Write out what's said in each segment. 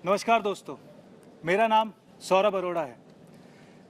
नमस्कार दोस्तों, मेरा नाम सौरभ अरोड़ा है।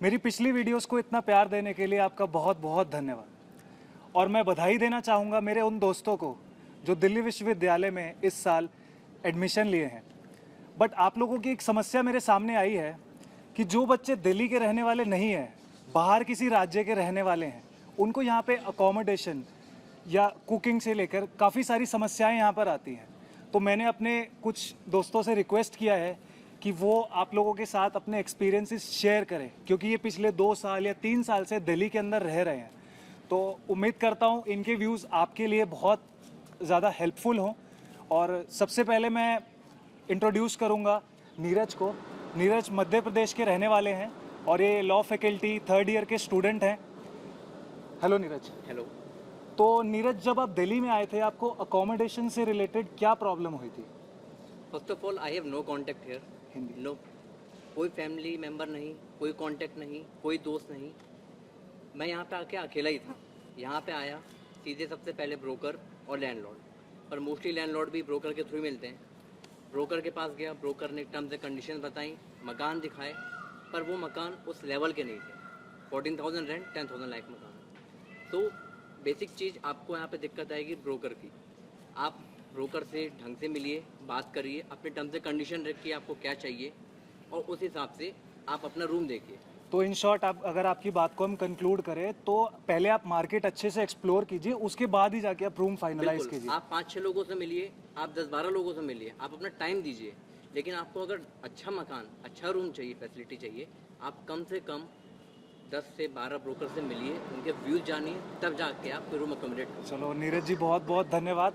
मेरी पिछली वीडियोस को इतना प्यार देने के लिए आपका बहुत बहुत धन्यवाद। और मैं बधाई देना चाहूँगा मेरे उन दोस्तों को जो दिल्ली विश्वविद्यालय में इस साल एडमिशन लिए हैं। बट आप लोगों की एक समस्या मेरे सामने आई है कि जो बच्चे दिल्ली के रहने वाले नहीं हैं, बाहर किसी राज्य के रहने वाले हैं, उनको यहाँ पे अकोमोडेशन या कुकिंग से लेकर काफ़ी सारी समस्याएं यहाँ पर आती हैं। तो मैंने अपने कुछ दोस्तों से रिक्वेस्ट किया है कि वो आप लोगों के साथ अपने एक्सपीरियंसेस शेयर करें, क्योंकि ये पिछले 2 साल या 3 साल से दिल्ली के अंदर रह रहे हैं। तो उम्मीद करता हूँ इनके व्यूज़ आपके लिए बहुत ज़्यादा हेल्पफुल हों। और सबसे पहले मैं इंट्रोड्यूस करूँगा नीरज को। नीरज मध्य प्रदेश के रहने वाले हैं और ये लॉ फैकल्टी 3rd ईयर के स्टूडेंट हैं। हेलो नीरज। हेलो। तो नीरज, जब आप दिल्ली में आए थे आपको अकोमोडेशन से रिलेटेड क्या प्रॉब्लम हुई थी? First of all I have no contact here. Hindi. No, कोई फैमिली मेम्बर नहीं, कोई कॉन्टैक्ट नहीं, कोई दोस्त नहीं। मैं यहाँ पे आके अकेला ही था। यहाँ पे आया सीधे सबसे पहले ब्रोकर और लैंडलॉर्ड, पर मोस्टली लैंडलॉर्ड भी ब्रोकर के थ्रू मिलते हैं। ब्रोकर के पास गया, ब्रोकर ने टर्म्स एंड कंडीशन बताई, मकान दिखाए, पर वो मकान उस लेवल के नहीं थे। 14,000 रेंट, 10,000 लाइफ मकान। तो बेसिक चीज़ आपको यहाँ पे दिक्कत आएगी ब्रोकर की। आप ब्रोकर से ढंग से मिलिए, बात करिए, अपने टर्म्स एंड कंडीशन रखिए आपको क्या चाहिए, और उस हिसाब से आप अपना रूम देखिए। तो इन शॉर्ट अगर आपकी बात को हम कंक्लूड करें तो पहले आप मार्केट अच्छे से एक्सप्लोर कीजिए, उसके बाद ही जाके आप रूम फाइनलाइज कीजिए। आप 5-6 लोगों से मिलिए, आप 10-12 लोगों से मिलिए, आप अपना टाइम दीजिए। लेकिन आपको अगर अच्छा मकान, अच्छा रूम चाहिए, फैसिलिटी चाहिए, आप कम से कम 10 से 12 ब्रोकर से मिलिए, उनके व्यूज़ जानिए, तब जाके आप रूम अकोमोडेट करें। चलो नीरज जी, बहुत बहुत धन्यवाद,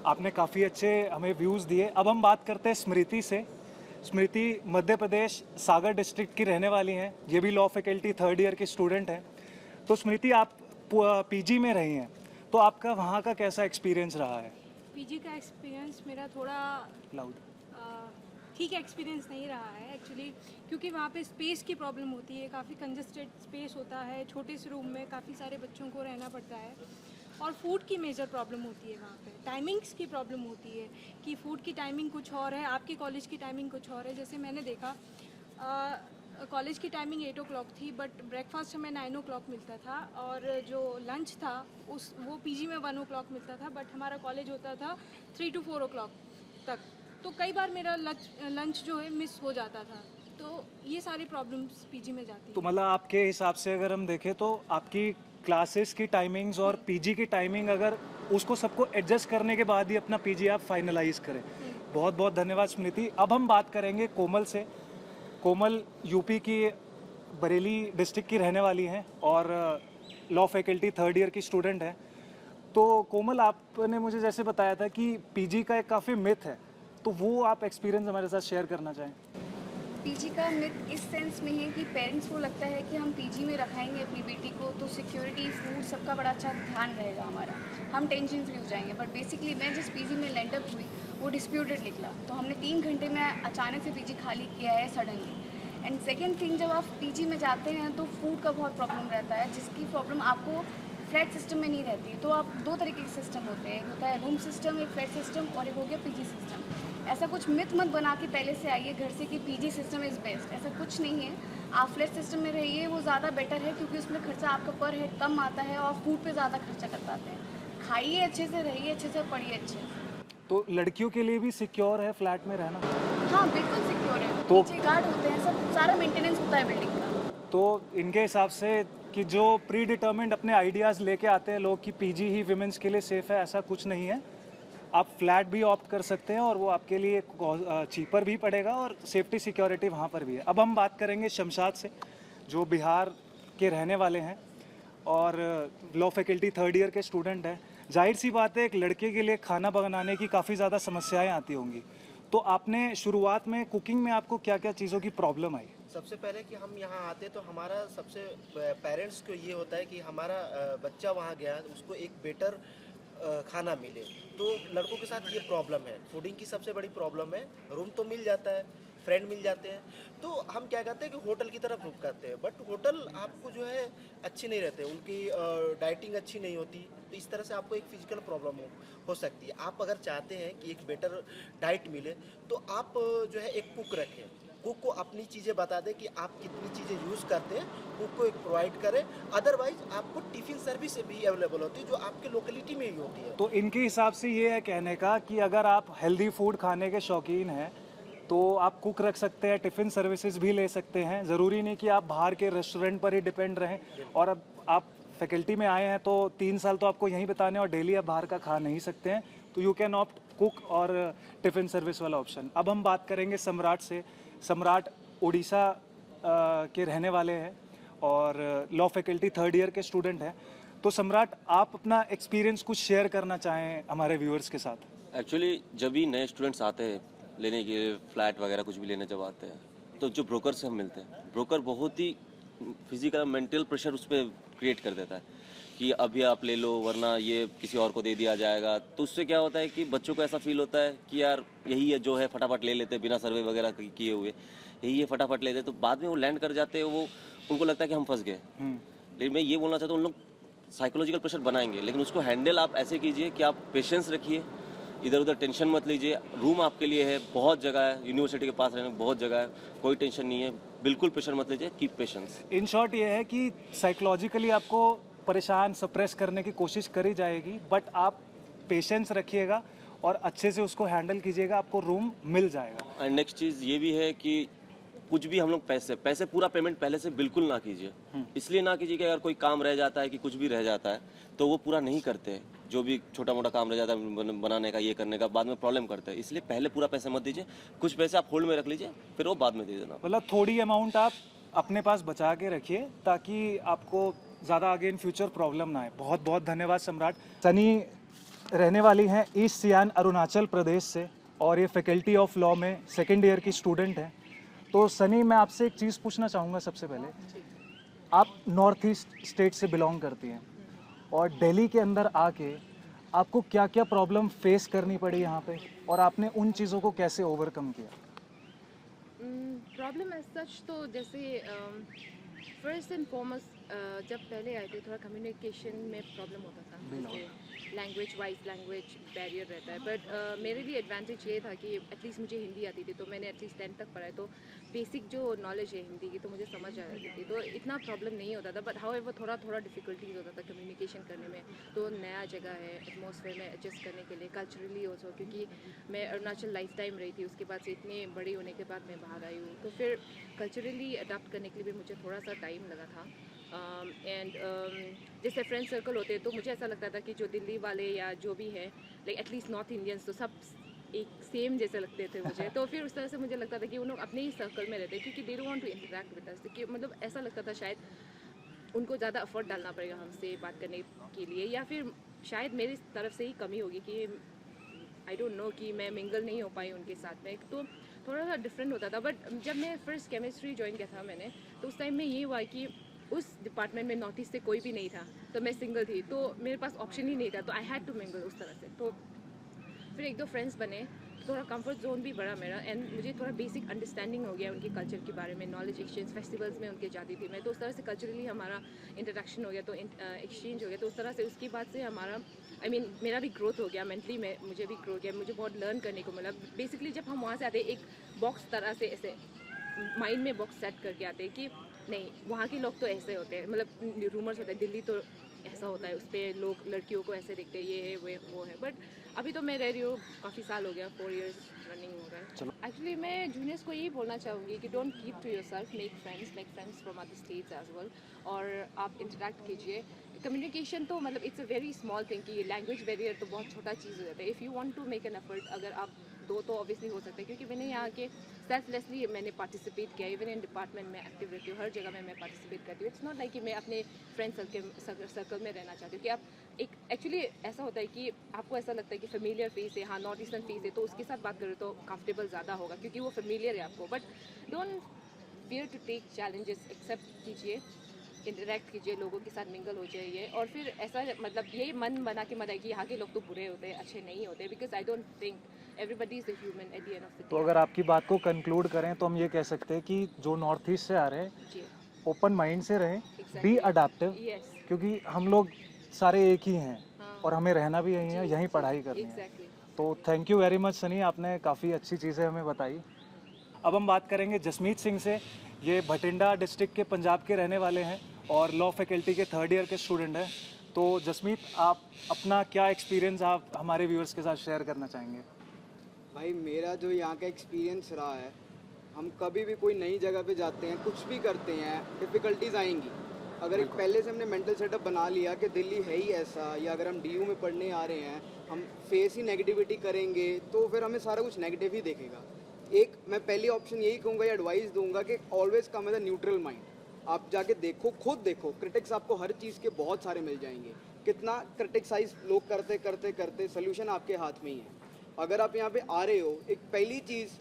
आपने काफ़ी अच्छे हमें व्यूज़ दिए। अब हम बात करते हैं स्मृति से। स्मृति मध्य प्रदेश सागर डिस्ट्रिक्ट की रहने वाली हैं, ये भी लॉ फैकल्टी 3rd ईयर की स्टूडेंट हैं। तो स्मृति, आप पीजी में रही हैं, तो आपका वहाँ का कैसा एक्सपीरियंस रहा है? पीजी का एक्सपीरियंस मेरा थोड़ा लाउड। ठीक एक्सपीरियंस नहीं रहा है एक्चुअली, क्योंकि वहाँ पे स्पेस की प्रॉब्लम होती है। काफ़ी कंजस्टेड स्पेस होता है, छोटे से रूम में काफ़ी सारे बच्चों को रहना पड़ता है। और फूड की मेजर प्रॉब्लम होती है वहाँ पे। टाइमिंग्स की प्रॉब्लम होती है कि फ़ूड की टाइमिंग कुछ और है, आपके कॉलेज की टाइमिंग कुछ और है। जैसे मैंने देखा कॉलेज की टाइमिंग 8 o'clock थी, बट ब्रेकफास्ट हमें 9 o'clock मिलता था, और जो लंच था वो पीजी में 1 o'clock मिलता था, बट हमारा कॉलेज होता था 3 to 4 o'clock तक। तो कई बार मेरा लंच जो है मिस हो जाता था। तो ये सारी प्रॉब्लम्स पीजी में जाती तो है। मतलब आपके हिसाब से अगर हम देखें तो आपकी क्लासेस की टाइमिंग्स और पीजी की टाइमिंग, अगर उसको सबको एडजस्ट करने के बाद ही अपना पीजी आप फाइनलाइज करें। बहुत बहुत धन्यवाद स्मृति। अब हम बात करेंगे कोमल से। कोमल यूपी की बरेली डिस्ट्रिक्ट की रहने वाली हैं और लॉ फैकल्टी 3rd ईयर की स्टूडेंट हैं। तो कोमल, आपने मुझे जैसे बताया था कि पीजी का एक काफ़ी मिथ है, तो वो आप एक्सपीरियंस हमारे साथ शेयर करना चाहें? पीजी का मिथ इस सेंस में है कि पेरेंट्स को लगता है कि हम पीजी में रखाएंगे अपनी बेटी को तो सिक्योरिटी, फूड, सबका बड़ा अच्छा ध्यान रहेगा हमारा, हम टेंशन फ्री हो जाएंगे। बट बेसिकली मैं जिस पीजी में लैंडअप हुई वो डिस्प्यूटेड निकला, तो हमने 3 घंटे में अचानक से पीजी खाली किया है सडनली। एंड सेकेंड थिंग, जब आप पीजी में जाते हैं तो फूड का बहुत प्रॉब्लम रहता है, जिसकी प्रॉब्लम आपको फ्लैट सिस्टम में नहीं रहती। तो आप 2 तरीके के सिस्टम होते हैं, एक होता है रूम सिस्टम, एक फ्लैट सिस्टम, और एक हो गया पीजी सिस्टम। ऐसा कुछ मिथ मत बना के पहले से आइए घर से कि पीजी सिस्टम इज़ बेस्ट, ऐसा कुछ नहीं है। आप फ्लैट सिस्टम में रहिए, वो ज़्यादा बेटर है, क्योंकि उसमें खर्चा आपका पर हेड कम आता है और फूड पे ज़्यादा खर्चा कर पाते हैं। खाइए अच्छे से, रहिए अच्छे से, पढ़िए अच्छे से। तो लड़कियों के लिए भी सिक्योर है फ्लैट में रहना? हाँ बिल्कुल सिक्योर है, तो नीचे गार्ड होते हैं, सब सारा मेंटेनेंस होता है बिल्डिंग का। तो इनके हिसाब से कि जो प्री डिटर्मिन्ड अपने आइडियाज़ लेके आते हैं लोग कि पीजी ही विमेंस के लिए सेफ़ है, ऐसा कुछ नहीं है। आप फ्लैट भी ऑप्ट कर सकते हैं और वो आपके लिए चीपर भी पड़ेगा और सेफ्टी सिक्योरिटी वहाँ पर भी है। अब हम बात करेंगे शमशाद से, जो बिहार के रहने वाले हैं और लॉ फैकल्टी 3rd ईयर के स्टूडेंट हैं। जाहिर सी बात है, एक लड़के के लिए खाना बनाने की काफ़ी ज़्यादा समस्याएं आती होंगी। तो आपने शुरुआत में कुकिंग में आपको क्या क्या चीज़ों की प्रॉब्लम आई? सबसे पहले कि हम यहाँ आते तो हमारा सबसे पेरेंट्स को ये होता है कि हमारा बच्चा वहाँ गया उसको एक बेटर खाना मिले। तो लड़कों के साथ ये प्रॉब्लम है, फूडिंग की सबसे बड़ी प्रॉब्लम है। रूम तो मिल जाता है, फ्रेंड मिल जाते हैं, तो हम क्या करते हैं कि होटल की तरफ रुख करते हैं। बट होटल आपको जो है अच्छे नहीं रहते, उनकी डाइटिंग अच्छी नहीं होती, तो इस तरह से आपको एक फिजिकल प्रॉब्लम हो सकती है। आप अगर चाहते हैं कि एक बेटर डाइट मिले, तो आप जो है एक कुक रखें, कुक को अपनी चीज़ें बता दें कि आप कितनी चीज़ें यूज़ करते हैं, कुक को एक प्रोवाइड करें। अदरवाइज आपको टिफ़िन सर्विस भी अवेलेबल होती है, जो आपके लोकेलिटी में ही होती है। तो इनके हिसाब से ये है कहने का कि अगर आप हेल्दी फूड खाने के शौकीन हैं तो आप कुक रख सकते हैं, टिफ़िन सर्विसेज भी ले सकते हैं। ज़रूरी नहीं कि आप बाहर के रेस्टोरेंट पर ही डिपेंड रहें। और अब आप फैकल्टी में आए हैं तो 3 साल तो आपको यहीं बिताने, और डेली आप बाहर का खा नहीं सकते हैं, तो यू कैन ऑप्ट कुक और टिफ़िन सर्विस वाला ऑप्शन। अब हम बात करेंगे सम्राट से। सम्राट उड़ीसा के रहने वाले हैं और लॉ फैकल्टी 3rd ईयर के स्टूडेंट हैं। तो सम्राट, आप अपना एक्सपीरियंस कुछ शेयर करना चाहें हमारे व्यूअर्स के साथ? एक्चुअली जब भी नए स्टूडेंट्स आते हैं लेने के लिए, फ्लैट वगैरह कुछ भी लेने जब आते हैं, तो जो ब्रोकर से हम मिलते हैं, ब्रोकर बहुत ही फिजिकल मेंटल प्रेशर उस पर क्रिएट कर देता है कि अभी आप ले लो वरना ये किसी और को दे दिया जाएगा। तो उससे क्या होता है कि बच्चों को ऐसा फील होता है कि यार यही है जो है, फटाफट ले लेते हैं बिना सर्वे वगैरह किए हुए, यही है फटाफट ले लेते, तो बाद में वो लैंड कर जाते हैं, वो उनको लगता है कि हम फंस गए। लेकिन मैं ये बोलना चाहता हूँ, उन लोग साइकोलॉजिकल प्रेशर बनाएंगे, लेकिन उसको हैंडल आप ऐसे कीजिए कि आप पेशेंस रखिए, इधर उधर टेंशन मत लीजिए। रूम आपके लिए है, बहुत जगह है, यूनिवर्सिटी के पास रहने बहुत जगह है, कोई टेंशन नहीं है, बिल्कुल प्रेशर मत लीजिए, कीप पेशेंस। इन शॉर्ट ये है कि साइकोलॉजिकली आपको परेशान, सप्रेस करने की कोशिश करी जाएगी, बट आप पेशेंस रखिएगा और अच्छे से उसको हैंडल कीजिएगा, आपको रूम मिल जाएगा। एंड नेक्स्ट चीज़ ये भी है कि कुछ भी हम लोग पैसे पूरा पेमेंट पहले से बिल्कुल ना कीजिए। इसलिए ना कीजिए कि अगर कोई काम रह जाता है कि कुछ भी रह जाता है तो वो पूरा नहीं करते। जो भी छोटा मोटा काम रह जाता है बनाने का, ये करने का, बाद में प्रॉब्लम करते हैं। इसलिए पहले पूरा पैसे मत दीजिए, कुछ पैसे आप होल्ड में रख लीजिए, फिर वो बाद में दे देना। मतलब थोड़ी अमाउंट आप अपने पास बचा के रखिए ताकि आपको ज़्यादा आगे इन फ्यूचर प्रॉब्लम ना आए। बहुत बहुत धन्यवाद सम्राट। सनी रहने वाली हैं ईस्ट सियान अरुणाचल प्रदेश से और ये फैकल्टी ऑफ लॉ में 2nd ईयर की स्टूडेंट हैं। तो सनी, मैं आपसे एक चीज़ पूछना चाहूँगा सबसे पहले। आप नॉर्थ ईस्ट स्टेट से बिलोंग करती हैं और दिल्ली के अंदर आके आपको क्या क्या प्रॉब्लम फेस करनी पड़ी यहाँ पे, और आपने उन चीज़ों को कैसे ओवरकम किया? प्रॉब्लम एज सच तो जैसे फर्स्ट एंड फॉरमोस्ट जब पहले आए थे थोड़ा कम्युनिकेशन में प्रॉब्लम होता था, लैंग्वेज वाइज लैंग्वेज बैरियर रहता है। बट मेरे लिए एडवांटेज ये था कि एटलीस्ट मुझे हिंदी आती थी, तो मैंने एटलीस्ट 10th तक पढ़ा है, तो बेसिक जो नॉलेज है हिंदी की तो मुझे समझ आ जाती थी, तो इतना प्रॉब्लम नहीं होता था। बट हाउएवर थोड़ा डिफिकल्टीज होता था कम्युनिकेशन करने में। तो नया जगह है, एटमॉस्फेयर में एडजस्ट करने के लिए, कल्चरली ऑल्सो, क्योंकि मैं अरुणाचल लाइफ टाइम रही थी, उसके बाद से इतने बड़ी होने के बाद मैं बाहर आई हूँ, तो फिर कल्चरली अडाप्ट करने के लिए भी मुझे थोड़ा सा टाइम लगा था। जैसे फ्रेंड सर्कल होते हैं तो मुझे ऐसा लगता था कि जो दिल्ली वाले या जो भी है, लाइक एटलीस्ट नॉर्थ इंडियंस, तो सब एक सेम जैसे लगते थे मुझे। तो फिर उस तरह से मुझे लगता था कि उन लोग अपने ही सर्कल में रहते हैं, क्योंकि they don't want to interact with us, कि मतलब ऐसा लगता था शायद उनको ज़्यादा एफर्ट डालना पड़ेगा हमसे बात करने के लिए, या फिर शायद मेरी तरफ से ही कमी होगी कि आई डोंट नो कि मैं मिंगल नहीं हो पाई उनके साथ में, तो थोड़ा सा डिफरेंट होता था। बट जब मैं फर्स्ट केमिस्ट्री ज्वाइन किया था मैंने, तो उस टाइम में ये हुआ कि उस डिपार्टमेंट में नॉर्थ ईस्ट से कोई भी नहीं था, तो मैं सिंगल थी, तो मेरे पास ऑप्शन ही नहीं था, तो आई हैड टू मिंगल उस तरह से। तो फिर 1-2 फ्रेंड्स बने, थोड़ा कंफर्ट जोन भी बढ़ा मेरा, एंड मुझे थोड़ा बेसिक अंडरस्टैंडिंग हो गया उनके कल्चर के बारे में, नॉलेज एक्सचेंज, फेस्टिवल्स में उनके जाती थी मैं, तो उस तरह से कल्चरली हमारा इंटरेक्शन हो गया, तो एक्सचेंज हो गया। तो उस तरह से उसके बाद से हमारा मेरा भी ग्रोथ हो गया, मेंटली में मुझे भी ग्रोथ किया, मुझे बहुत लर्न करने को मिला। बेसिकली जब हम वहाँ से आते एक बॉक्स तरह से ऐसे माइंड में बॉक्स सेट करके आते हैं कि नहीं, वहाँ के लोग तो ऐसे होते हैं, मतलब रूमर्स होता है दिल्ली तो ऐसा होता है, उस पर लोग लड़कियों को ऐसे देखते हैं, ये है वो है। बट अभी तो मैं रह रही हूँ, काफ़ी साल हो गया, 4 years रनिंग हो गया। एक्चुअली मैं जूनियर्स को यही बोलना चाहूँगी कि don't keep to yourself, make friends from other states as well, और आप इंटरेक्ट कीजिए। कम्युनिकेशन तो मतलब it's a very small thing, कि लैंग्वेज बैरियर तो बहुत छोटा चीज़ हो जाता है। If you want to make an effort, अगर आप दो तो ऑब्वियसली हो सकता है, क्योंकि मैंने यहाँ के सेल्फलेसली मैंने पार्टिसिपेट किया, इवन इन डिपार्टमेंट में एक्टिव रहती हूँ, हर जगह में मैं पार्टिसिपेट करती हूँ। इट्स नॉट लाइक कि मैं अपने फ्रेंड सर्कल में रहना चाहती हूँ, कि आप एक एक्चुअली ऐसा होता है कि आपको ऐसा लगता है कि फेमिलियर फेस है, हाँ नॉर्थ ईस्टर्न फेस है, तो उसके साथ बात करें तो कंफर्टेबल ज़्यादा होगा, क्योंकि वो फेमिलियर है आपको। But don't fear to take challenges, accept कीजिए, इंटरेक्ट कीजिए, लोगों के साथ मिंगल हो जाइए, और फिर ऐसा मतलब ये मन बना के मत आए कि यहाँ के लोग तो बुरे होते हैं, अच्छे नहीं होते, because I don't think everybody is a human at the end of the तो अगर आपकी बात को कंक्लूड करें तो हम ये कह सकते हैं कि जो नॉर्थ ईस्ट से आ रहे हैं जी ओपन माइंड से रहें, Exactly. बी अडेप्टिव, यस क्योंकि हम लोग सारे एक ही हैं हाँ। और हमें रहना भी यहीं है, यहीं पढ़ाई करनी है। एग्जैक्टली तो thank you very much Sunny, आपने काफ़ी अच्छी चीज़ें हमें बताई। अब हम बात करेंगे जसमीत सिंह से। ये भटिंडा डिस्ट्रिक्ट के पंजाब के रहने वाले हैं और लॉ फैकल्टी के 3rd ईयर के स्टूडेंट हैं। तो जसमीत, आप अपना क्या एक्सपीरियंस आप हमारे व्यूअर्स के साथ शेयर करना चाहेंगे? भाई मेरा जो यहाँ का एक्सपीरियंस रहा है, हम कभी भी कोई नई जगह पे जाते हैं, कुछ भी करते हैं, डिफ़िकल्टीज आएंगी। अगर एक पहले से हमने मेंटल सेटअप बना लिया कि दिल्ली है ही ऐसा, या अगर हम डीयू में पढ़ने आ रहे हैं, हम फेस ही नेगेटिविटी करेंगे, तो फिर हमें सारा कुछ नेगेटिव ही देखेगा। एक मैं पहली ऑप्शन यही कहूँगा या एडवाइस दूंगा कि always come with a neutral mind. आप जाके देखो, खुद देखो, क्रिटिक्स आपको हर चीज़ के बहुत सारे मिल जाएंगे। कितना क्रिटिसाइज लोग करते करते करते सोल्यूशन आपके हाथ में ही है। अगर आप यहाँ पे आ रहे हो, एक पहली चीज़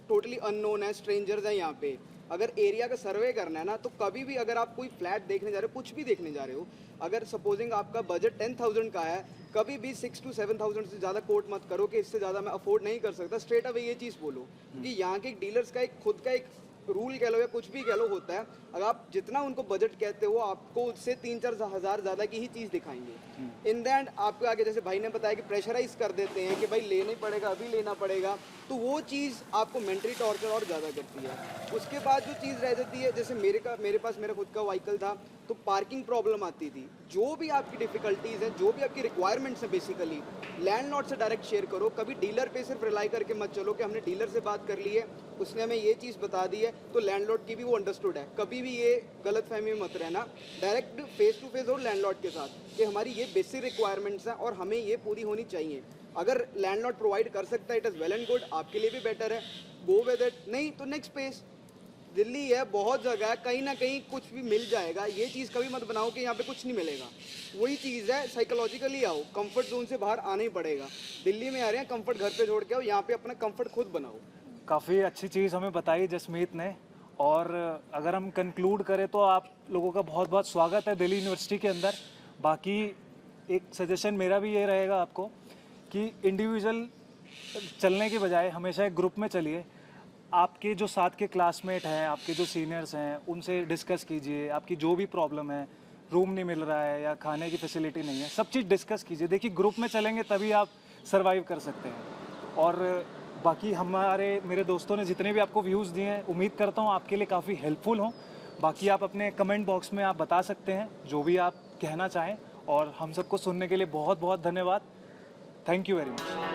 टोटली अननोन है, स्ट्रेंजर्स हैं यहाँ पे, अगर एरिया का सर्वे करना है ना, तो कभी भी अगर आप कोई फ्लैट देखने जा रहे हो, कुछ भी देखने जा रहे हो, अगर सपोजिंग आपका बजट 10,000 का है, कभी भी 6 to 7,000 से ज़्यादा कोट मत करो कि इससे ज़्यादा मैं अफोर्ड नहीं कर सकता। स्ट्रेट अवे ये चीज़ बोलो कि यहाँ के डीलर्स का एक खुद का एक रूल कह लो या कुछ भी कह लो होता है, अगर आप जितना उनको बजट कहते हो, आपको उससे 3-4 हज़ार ज़्यादा की ही चीज़ दिखाएंगे। इन द एंड आपको आगे जैसे भाई ने बताया कि प्रेशराइज कर देते हैं कि भाई लेना ही पड़ेगा, अभी लेना पड़ेगा, तो वो चीज़ आपको मेंटली टॉर्चर और ज़्यादा करती है। उसके बाद जो चीज़ रह जाती है, जैसे मेरे पास मेरा खुद का व्हीकल था, तो पार्किंग प्रॉब्लम आती थी। जो भी आपकी डिफ़िकल्टीज़ हैं, जो भी आपकी रिक्वायरमेंट्स हैं, बेसिकली लैंडलॉर्ड से डायरेक्ट शेयर करो। कभी डीलर पे सिर्फ रिलाई करके मत चलो कि हमने डीलर से बात कर ली है, उसने हमें ये चीज़ बता दी है, तो लैंडलॉर्ड की भी वो अंडरस्टूड है। कभी भी ये गलतफहमी में मत रहना, डायरेक्ट फेस टू फेस हो लैंडलॉर्ड के साथ कि हमारी ये बेसिक रिक्वायरमेंट्स हैं और हमें ये पूरी होनी चाहिए। अगर लैंडलॉर्ड प्रोवाइड कर सकता है, it is well and good, आपके लिए भी बेटर है, गो विद इट। नहीं तो नेक्स्ट स्पेस दिल्ली है, बहुत जगह है, कहीं ना कहीं कुछ भी मिल जाएगा। ये चीज़ कभी मत बनाओ कि यहाँ पे कुछ नहीं मिलेगा। वही चीज़ है, साइकोलॉजिकली आओ, कंफर्ट जोन से बाहर आना ही पड़ेगा। दिल्ली में आ रहे हैं, कंफर्ट घर पे छोड़ के आओ, यहाँ पे अपना कंफर्ट खुद बनाओ। काफ़ी अच्छी चीज़ हमें बताई जसमीत ने। और अगर हम कंक्लूड करें तो आप लोगों का बहुत बहुत स्वागत है दिल्ली यूनिवर्सिटी के अंदर। बाकी एक सजेशन मेरा भी ये रहेगा आपको कि इंडिविजुअल चलने की बजाय हमेशा एक ग्रुप में चलिए। आपके जो साथ के क्लासमेट हैं, आपके जो सीनियर्स हैं, उनसे डिस्कस कीजिए। आपकी जो भी प्रॉब्लम है, रूम नहीं मिल रहा है या खाने की फैसिलिटी नहीं है, सब चीज़ डिस्कस कीजिए। देखिए, ग्रुप में चलेंगे तभी आप सर्वाइव कर सकते हैं। और बाकी मेरे दोस्तों ने जितने भी आपको व्यूज़ दिए हैं, उम्मीद करता हूँ आपके लिए काफ़ी हेल्पफुल हों। बाकी आप अपने कमेंट बॉक्स में आप बता सकते हैं जो भी आप कहना चाहें। और हम सबको सुनने के लिए बहुत बहुत धन्यवाद। Thank you very much.